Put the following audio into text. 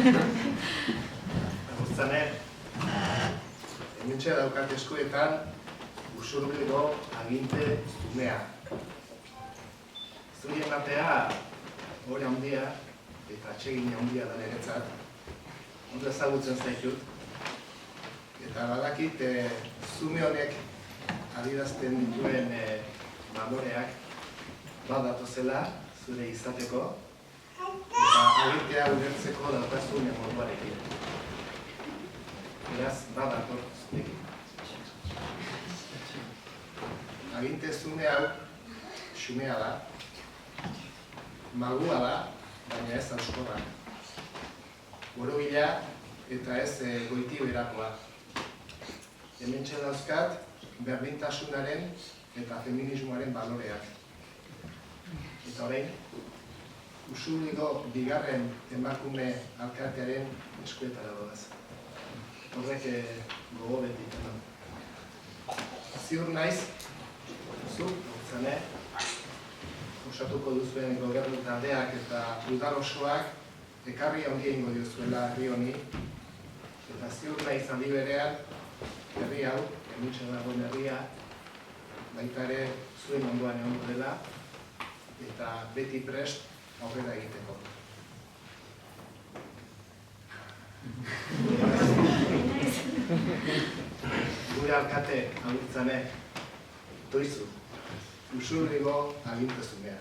Agurtzane, hementxe daukat eskuetan Usurbilgo aginte zumea. Zurien artea hori handia eta atsegin handia da niretzat. Ondo ezagutzen zaitut. Eta badakit zume honek adierazten dituen baloreak badatozela zure izateko eta agintea ulertzeko daukazun moduarekin. Beraz, badator zurekin. Aginte zume hau xumea da, malgua da, baina ez auskorra. Borobila eta ez goitiberakoa. Hementxe dauzkat berdintasunaren eta feminismoaren baloreak. Eta orain, Usurbilgo bigarren emakume alkatearen eskuetara doaz. Horrek gogo beti. Ziur naiz, zuk, Agurtzane, osatuko duzuen gobernu taldeak eta udal osoak ekarri handia ingo diozuela herri honi. Eta ziur naiz handi berean, herri hau, hementxe dagoen herria, baita ere zuen ondoan egongo dela, eta beti prest aurrera egiteko. Gure alkate, Agurtzane, toizu, Usurbilgo aginte zumea.